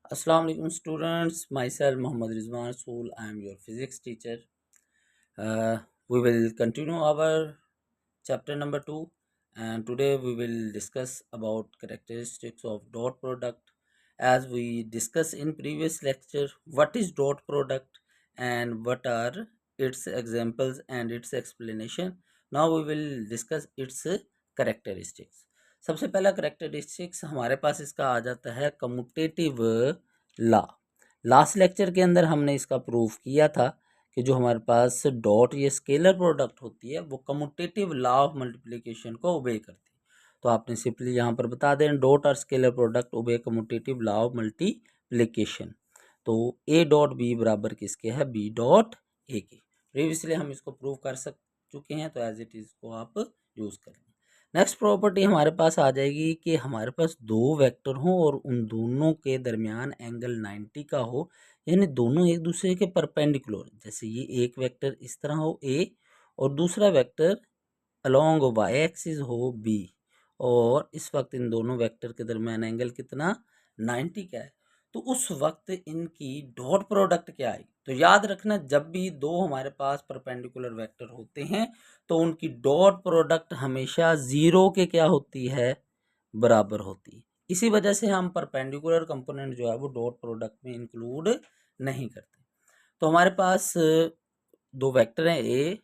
Assalamu alaikum students, myself Muhammad Rizwan Sool, I am your physics teacher. We will continue our chapter number 2, and today we will discuss about characteristics of dot product. As we discussed in previous lecture, what is dot product and what are its examples and its explanation. Now we will discuss its characteristics. सबसे पहला characteristics हमारे पास इसका आ जाता है commutative law. Last lecture के अंदर हमने इसका प्रूफ किया था कि जो हमारे पास डॉट ये स्केलर प्रोडक्ट होती है वो कम्यूटेटिव लॉ ऑफ मल्टीप्लिकेशन को ओबे करती है। तो आपने सिंपली यहाँ पर बता दें डॉट और scalar product obey commutative law of multiplication. तो ए डॉट बी बराबर किसके है, बी डॉट ए के। प्रीवियसली हम इसको प्रूव कर चुके हैं, तो एज इट इज को आप यूज़ करें। नेक्स्ट प्रॉपर्टी हमारे पास आ जाएगी कि हमारे पास दो वेक्टर हों और उन दोनों के दरमियान एंगल 90 का हो, यानी दोनों एक दूसरे के परपेंडिकुलर। जैसे ये एक वेक्टर इस तरह हो ए और दूसरा वेक्टर अलोंग वाई एक्सिस हो बी, और इस वक्त इन दोनों वेक्टर के दरमियान एंगल कितना 90 का है, तो उस वक्त इनकी डॉट प्रोडक्ट क्या आएगी। तो याद रखना जब भी दो हमारे पास परपेंडिकुलर वेक्टर होते हैं तो उनकी डॉट प्रोडक्ट हमेशा जीरो के क्या होती है, बराबर होती है। इसी वजह से हम परपेंडिकुलर कंपोनेंट जो है वो डॉट प्रोडक्ट में इंक्लूड नहीं करते। तो हमारे पास दो वेक्टर हैं ए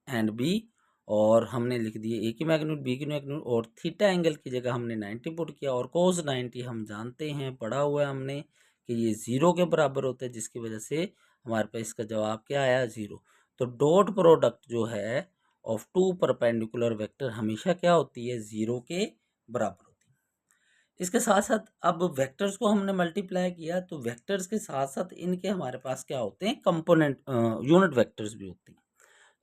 एंड बी, और हमने लिख दिए ए की मैग्नीट्यूड बी की मैग्नीट्यूड, और थीटा एंगल की जगह हमने 90 पुट किया, और कोस 90 हम जानते हैं, पढ़ा हुआ है हमने कि ये ज़ीरो के बराबर होता है, जिसकी वजह से हमारे पास इसका जवाब क्या आया, ज़ीरो। तो डॉट प्रोडक्ट जो है ऑफ टू परपेंडिकुलर वेक्टर हमेशा क्या होती है, ज़ीरो के बराबर होती है। इसके साथ साथ अब वेक्टर्स को हमने मल्टीप्लाई किया, तो वेक्टर्स के साथ साथ इनके हमारे पास क्या होते हैं, कंपोनेंट यूनिट वेक्टर्स भी होते हैं।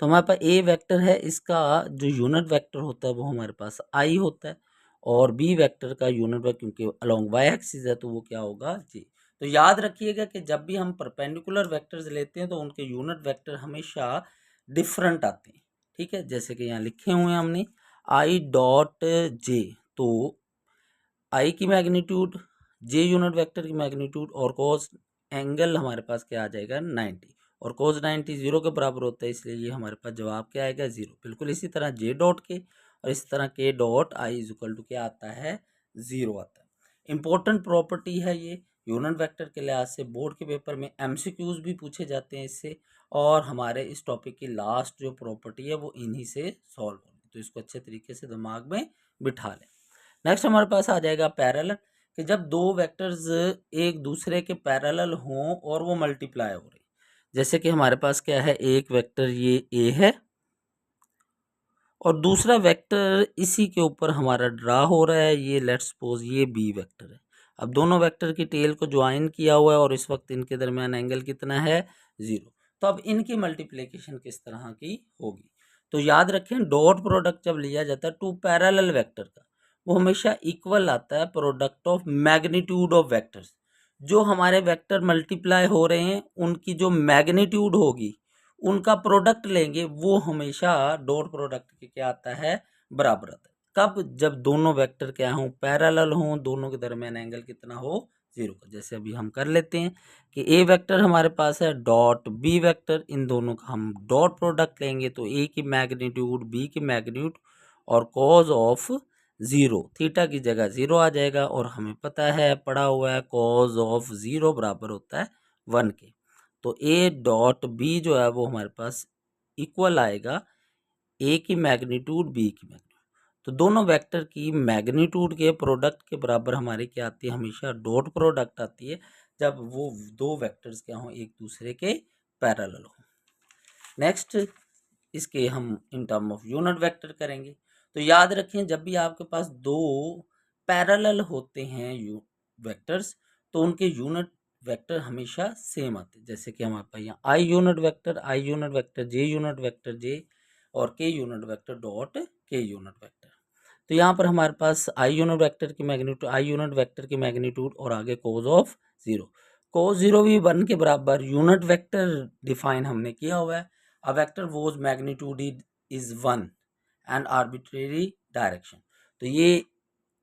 तो हमारे पास ए वेक्टर है, इसका जो यूनिट वेक्टर होता है वो हमारे पास आई होता है, और बी वेक्टर का यूनिट वेक्टर क्योंकि अलोंग वाई एक्सिस है तो वो क्या होगा, जी। तो याद रखिएगा कि जब भी हम परपेंडिकुलर वेक्टर्स लेते हैं तो उनके यूनिट वेक्टर हमेशा डिफरेंट आते हैं, ठीक है। जैसे कि यहाँ लिखे हुए हैं हमने आई डॉट जे, तो आई की मैग्नीट्यूड, जे यूनिट वेक्टर की मैग्नीट्यूड, और कोस एंगल हमारे पास क्या आ जाएगा 90, और कोस 90 जीरो के बराबर होता है, इसलिए ये हमारे पास जवाब क्या आएगा, जीरो। बिल्कुल इसी तरह जे डॉट के और इस तरह के dot I is equal to क्या आता है, जीरो आता है। इंपॉर्टेंट प्रॉपर्टी है ये यूनिट वेक्टर के लिहाज से। बोर्ड के पेपर में एमसीक्यूज भी पूछे जाते हैं इससे, और हमारे इस टॉपिक की लास्ट जो प्रॉपर्टी है वो इन्हीं से सॉल्व होगी, तो इसको अच्छे तरीके से दिमाग में बिठा लें। नेक्स्ट हमारे पास आ जाएगा पैरेलल, कि जब दो वेक्टर्स एक दूसरे के पैरेलल हों और वो मल्टीप्लाई हो रहे, जैसे कि हमारे पास क्या है, एक वेक्टर ये ए है और दूसरा वेक्टर इसी के ऊपर हमारा ड्रा हो रहा है, ये लेट्स सपोज ये बी वेक्टर है। अब दोनों वेक्टर की टेल को ज्वाइन किया हुआ है और इस वक्त इनके दरमियान एंगल कितना है, जीरो। तो अब इनकी मल्टीप्लिकेशन किस तरह की होगी, तो याद रखें डॉट प्रोडक्ट जब लिया जाता है टू पैरेलल वेक्टर का, वो हमेशा इक्वल आता है product of magnitude of vectors. जो हमारे वेक्टर मल्टीप्लाई हो रहे हैं उनकी जो मैग्नीट्यूड होगी, उनका प्रोडक्ट लेंगे, वो हमेशा डॉट प्रोडक्ट के क्या आता है, बराबर आता है। कब, जब दोनों वेक्टर क्या हों, पैरेलल हों, दोनों के दरमियान एंगल कितना हो, जीरो का। जैसे अभी हम कर लेते हैं कि ए वेक्टर हमारे पास है डॉट बी वेक्टर, इन दोनों का हम डॉट प्रोडक्ट लेंगे, तो ए की मैग्नीट्यूड बी की मैग्नीट्यूड और कॉज ऑफ जीरो, थीटा की जगह जीरो आ जाएगा, और हमें पता है पढ़ा हुआ है कॉज ऑफ जीरो बराबर होता है 1 के। तो ए डॉट बी जो है वो हमारे पास इक्वल आएगा ए की मैग्नीट्यूड बी की मैग्नीट्यूड। तो दोनों वेक्टर की मैग्नीट्यूड के प्रोडक्ट के बराबर हमारी क्या आती है, हमेशा डॉट प्रोडक्ट आती है, जब वो दो वेक्टर्स क्या हों, एक दूसरे के पैरेलल हो। नेक्स्ट इसके हम in term of unit vector करेंगे। तो याद रखें जब भी आपके पास दो पैरेलल होते हैं वेक्टर्स, तो उनके यूनिट वेक्टर हमेशा सेम आते हैं। जैसे कि हमारे पास यहाँ I unit vector, J unit vector J, और K unit vector dot K unit vector. तो यहाँ पर हमारे पास आई यूनिट वेक्टर की मैग्नीट्यूड, आई यूनिट वेक्टर की मैग्नीट्यूड और आगे cos of zero. Cos zero भी 1 के बराबर यूनिट वेक्टर डिफाइन हमने किया हुआ है। A vector whose magnitude is 1 and arbitrary direction. तो ये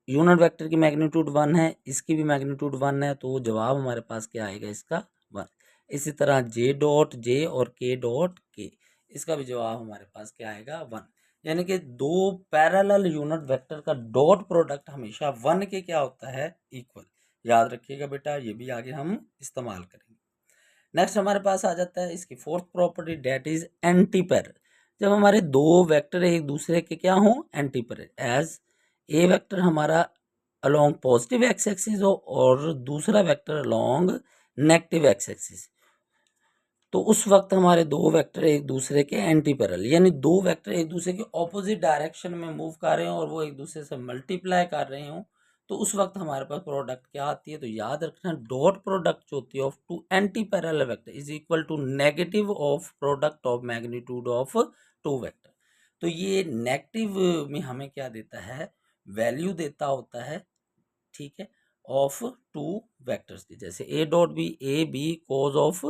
यूनिट वेक्टर की मैग्नीट्यूड 1 है, इसकी भी मैग्नीट्यूड 1 है, तो जवाब हमारे पास क्या आएगा इसका 1। इसी तरह जे डॉट जे और के डॉट के, इसका भी जवाब हमारे पास क्या आएगा 1। यानी कि दो पैरेलल यूनिट वेक्टर का डॉट प्रोडक्ट हमेशा 1 के क्या होता है, इक्वल। याद रखिएगा बेटा, ये भी आगे हम इस्तेमाल करेंगे। नेक्स्ट हमारे पास आ जाता है इसकी fourth property, that is anti parallel. जब हमारे दो वेक्टर एक दूसरे के क्या हों, anti parallel. As a vector हमारा अलोंग पॉजिटिव एक्स एक्सिस हो और दूसरा vector along negative X axis, तो उस वक्त हमारे दो वेक्टर एक दूसरे के एंटी पैरेलल, यानी दो वेक्टर एक दूसरे के ऑपोजिट डायरेक्शन में मूव कर रहे हैं और वो एक दूसरे से मल्टीप्लाई कर रहे हो, तो उस वक्त हमारे पास प्रोडक्ट क्या आती है, तो याद रखना डॉट प्रोडक्ट जो होती है of two anti parallel vector is equal to negative of product of magnitude of two vector. तो ये नेगेटिव में हमें क्या देता है, वैल्यू देता होता है, ठीक है, ऑफ टू वेक्टर्स की। जैसे A dot B, A B cos of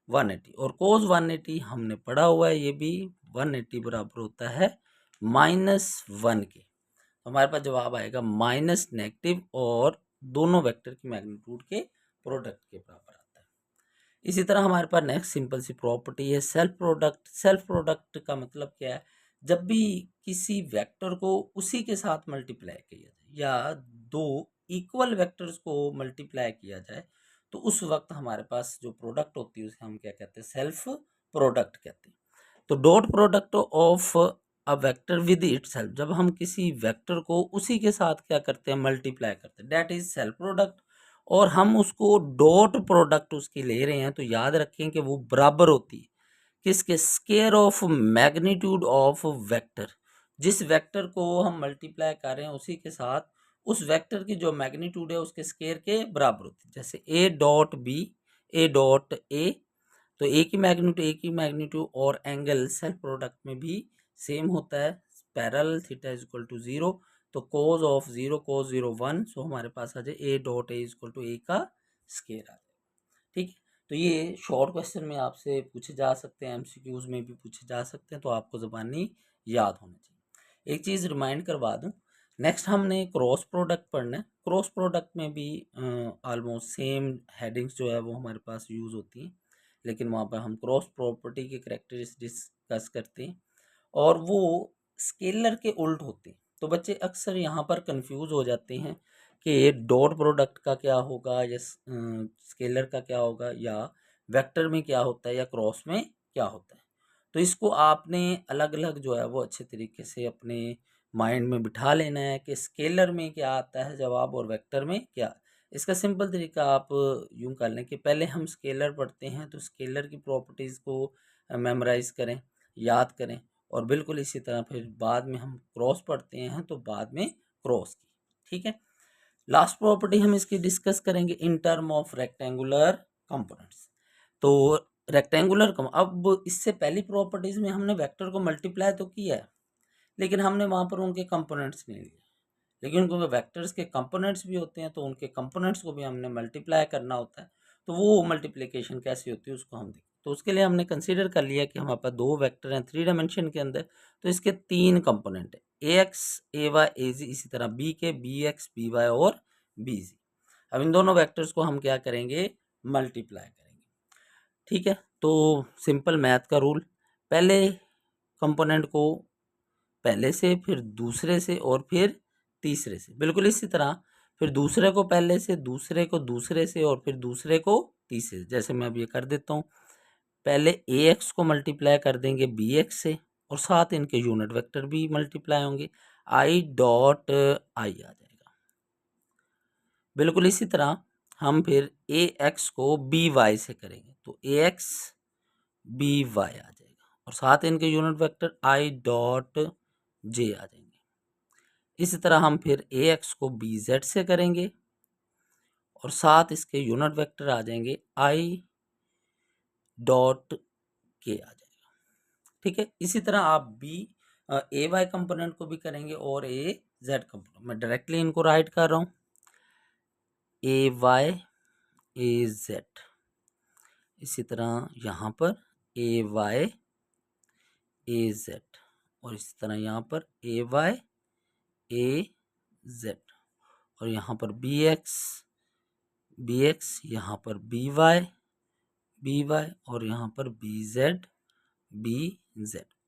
180, और कोज 180 हमने पढ़ा हुआ है, ये भी 180 बराबर होता है -1 के। तो हमारे पास जवाब आएगा माइनस नेगेटिव और दोनों वेक्टर की मैग्नीट्यूड के प्रोडक्ट के बराबर आता है। इसी तरह हमारे पास नेक्स्ट सिंपल सी प्रॉपर्टी है सेल्फ प्रोडक्ट। सेल्फ प्रोडक्ट का मतलब क्या है, जब भी किसी वेक्टर को उसी के साथ मल्टीप्लाई किया जाए या दो इक्वल वेक्टर्स को मल्टीप्लाई किया जाए, तो उस वक्त हमारे पास जो प्रोडक्ट होती है उसे हम क्या कहते हैं, सेल्फ प्रोडक्ट कहते हैं। तो dot product of a vector with itself, जब हम किसी वेक्टर को उसी के साथ क्या करते हैं, मल्टीप्लाई करते हैं, दैट इज सेल्फ प्रोडक्ट। और हम उसको डॉट प्रोडक्ट उसकी ले रहे हैं, तो याद रखें कि वो बराबर होती है किसके, square of magnitude of vector. जिस वेक्टर को हम मल्टीप्लाई कर रहे हैं उसी के साथ उस वेक्टर की जो मैग्नीट्यूड है उसके स्केयर के बराबर होती है। जैसे A dot B, A dot A, तो ए की मैग्नीट्यूड ए की मैग्नीट्यूड और एंगल सेल्फ प्रोडक्ट में भी सेम होता है, parallel theta is equal to 0। तो कोज ऑफ 0 कोज 0 1, सो हमारे पास आ जाए A dot A is equal to A का स्केयर आ जाए, ठीक है। तो ये शॉर्ट क्वेश्चन में आपसे पूछे जा सकते हैं, एमसीक्यूज में भी पूछे जा सकते हैं, तो आपको ज़बानी याद होना चाहिए। एक चीज़ रिमाइंड करवा दूं, नेक्स्ट हमने क्रॉस प्रोडक्ट पढ़ना है। क्रॉस प्रोडक्ट में भी ऑलमोस्ट सेम हेडिंग्स जो है वो हमारे पास यूज़ होती हैं, लेकिन वहाँ पर हम क्रॉस प्रॉपर्टी के करेक्टरिस्टिक्स डिस्कस करते हैं और वो स्केलर के उल्ट होते हैं। तो बच्चे अक्सर यहाँ पर कंफ्यूज हो जाते हैं कि डॉट प्रोडक्ट का क्या होगा या स्केलर का क्या होगा या वेक्टर में क्या होता है या क्रॉस में क्या होता है। तो इसको आपने अलग अलग जो है वो अच्छे तरीके से अपने माइंड में बिठा लेना है कि स्केलर में क्या आता है जवाब और वेक्टर में क्या। इसका सिंपल तरीका आप यूं कर लें कि पहले हम स्केलर पढ़ते हैं तो स्केलर की प्रॉपर्टीज़ को मेमोराइज करें, याद करें, और बिल्कुल इसी तरह फिर बाद में हम क्रॉस पढ़ते हैं तो बाद में क्रॉस की, ठीक है। लास्ट प्रॉपर्टी हम इसकी डिस्कस करेंगे in term of rectangular components. तो रेक्टेंगुलर अब इससे पहली प्रॉपर्टीज में हमने वेक्टर को मल्टीप्लाई तो किया है, लेकिन हमने वहाँ पर उनके कंपोनेंट्स नहीं लिए। लेकिन क्योंकि वेक्टर्स के कंपोनेंट्स भी होते हैं तो उनके कंपोनेंट्स को भी हमने मल्टीप्लाई करना होता है। तो वो मल्टीप्लिकेशन कैसी होती है उसको हम देखें। तो उसके लिए हमने कंसीडर कर लिया कि हमारे पास दो वेक्टर हैं 3 डायमेंशन के अंदर, तो इसके 3 कंपोनेंट है, ए एक्स ए वाई ए जी, इसी तरह बी के बी एक्स बी वाई और बी जी। अब इन दोनों वेक्टर्स को हम क्या करेंगे, मल्टीप्लाई करेंगे, ठीक है। तो सिंपल मैथ का रूल, पहले कंपोनेंट को पहले से, फिर दूसरे से और फिर तीसरे से, बिल्कुल इसी तरह फिर दूसरे को पहले से, दूसरे को दूसरे से और फिर दूसरे को तीसरे से। जैसे मैं अब ये कर देता हूँ, पहले ए एक्स को मल्टीप्लाई कर देंगे बी एक्स से और साथ इनके यूनिट वेक्टर भी मल्टीप्लाई होंगे, आई डॉट आई आ जाएगा। बिल्कुल इसी तरह हम फिर ए एक्स को बी वाई से करेंगे तो ए एक्स बी वाई आ जाएगा और साथ इनके unit vector I dot J आ जाएंगे। इसी तरह हम फिर ए एक्स को बी जेड से करेंगे और साथ इसके यूनिट वेक्टर आ जाएंगे आई डॉट के आ जाएगा, ठीक है। इसी तरह आप बी ए वाई कंपोनेंट को भी करेंगे और ए जेड कंपोनेंट, मैं डायरेक्टली इनको राइट कर रहा हूँ, ए वाई ए जेड। इसी तरह यहाँ पर ए वाई ए जेड और इसी तरह यहाँ पर ए वाई ए जेड। और यहाँ पर बी एक्स, यहाँ पर बी वाई और यहाँ पर बी जेड।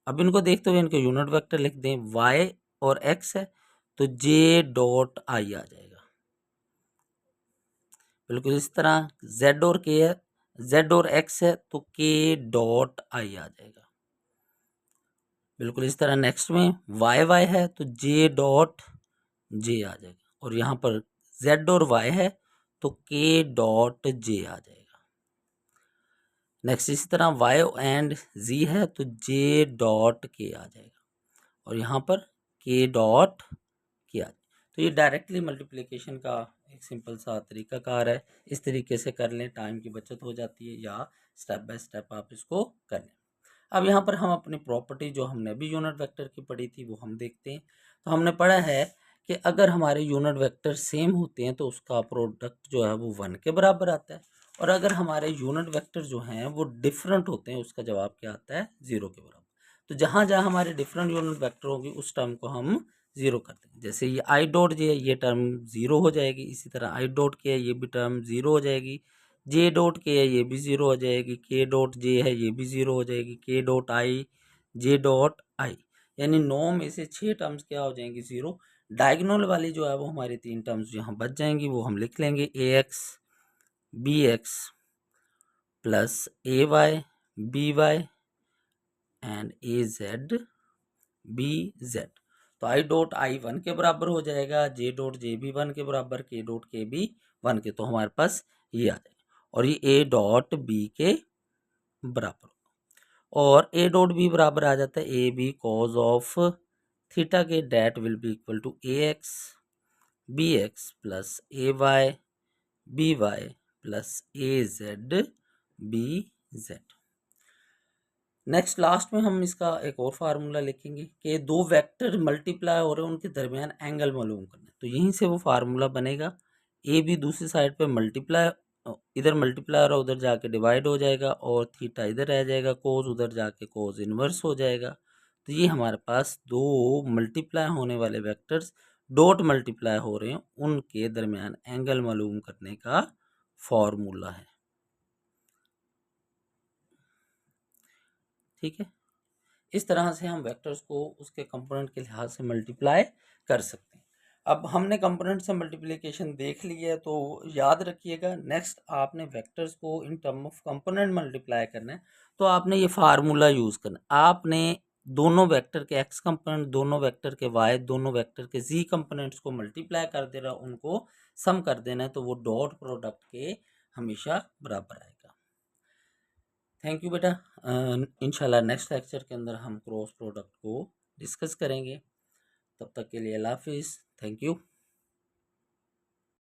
अब इनको देखते हुए इनके यूनिट वेक्टर लिख दें। वाई और एक्स है तो जे डॉट आई आ जाएगा। बिल्कुल इस तरह जेड और के है, जेड और एक्स है तो के डॉट आई आ जाएगा। बिल्कुल इस तरह नेक्स्ट में वाई है तो जे डॉट जे आ जाएगा। और यहाँ पर जेड और वाई है तो के डॉट जे आ जाएगा। नेक्स्ट इसी तरह वाई एंड जी है तो जे डॉट के आ जाएगा। और यहाँ पर के डॉट के आ जाएगा। तो ये डायरेक्टली मल्टीप्लिकेशन का एक सिंपल सा तरीकाकार है। इस तरीके से कर लें, टाइम की बचत हो जाती है, या स्टेप बाय स्टेप आप इसको कर लें। अब यहाँ पर हम अपनी प्रॉपर्टी जो हमने अभी यूनिट वेक्टर की पढ़ी थी वो हम देखते हैं। तो हमने पढ़ा है कि अगर हमारे यूनिट वेक्टर सेम होते हैं तो उसका प्रोडक्ट जो है वो 1 के बराबर आता है, और अगर हमारे यूनिट वेक्टर जो हैं वो डिफरेंट होते हैं उसका जवाब क्या आता है, 0 के बराबर। तो जहाँ जहाँ हमारे डिफरेंट यूनिट वेक्टर होगी उस टर्म को हम 0 कर देंगे। जैसे ये आई डॉट जे है, ये टर्म 0 हो जाएगी। इसी तरह आई डॉट के है, ये भी टर्म 0 हो जाएगी। जे डॉट के है, ये भी 0 हो जाएगी। के डॉट जे है, ये भी 0 हो जाएगी। के dot I, J dot I, यानी 9 में से 6 टर्म्स क्या हो जाएंगी, 0। डायगोनल वाली जो है वो हमारी 3 टर्म्स यहाँ बच जाएंगी, वो हम लिख लेंगे A X B X plus A Y B Y and A Z B Z. तो आई डॉट आई 1 के बराबर हो जाएगा, जे डॉट जे भी 1 के बराबर, के डॉट के भी 1 के। तो हमारे पास ये आ जाएगा। और ये ए डॉट बी के बराबर, और ए डॉट बी बराबर आ जाता है A B cos of theta के, that will be equal to A X B X plus A Y B Y plus A Z B Z. Next last में हम इसका एक और फार्मूला लिखेंगे कि दो वेक्टर मल्टीप्लाई हो रहे हैं, उनके दरमियान एंगल मालूम करना है। तो यहीं से वो फार्मूला बनेगा, ए बी दूसरी साइड पे मल्टीप्लाई, इधर मल्टीप्लाई और उधर जाके डिवाइड हो जाएगा, और थीटा इधर रह जाएगा, कोस उधर जाके कोस इनवर्स हो जाएगा। तो ये हमारे पास दो मल्टीप्लाई होने वाले वेक्टर्स डॉट मल्टीप्लाई हो रहे हैं, उनके दरमियान एंगल मालूम करने का फॉर्मूला है। ठीक है, इस तरह से हम वेक्टर्स को उसके कंपोनेंट के लिहाज से मल्टीप्लाई कर सकते हैं। अब हमने कंपोनेंट से मल्टीप्लिकेशन देख ली है, तो याद रखिएगा नेक्स्ट आपने वेक्टर्स को in term of component multiply करना है, तो आपने ये फार्मूला यूज़ करना है। आपने दोनों वेक्टर के एक्स कंपोनेंट, दोनों वेक्टर के वाई, दोनों वेक्टर के जी कंपोनेंट्स को मल्टीप्लाई कर देना, उनको सम कर देना है, तो वो डॉट प्रोडक्ट के हमेशा बराबर आएगा। थैंक यू बेटा। इंशाल्लाह नेक्स्ट लेक्चर के अंदर हम क्रॉस प्रोडक्ट को डिस्कस करेंगे। तब तक के लिए अल्लाह हाफिज़। Thank you.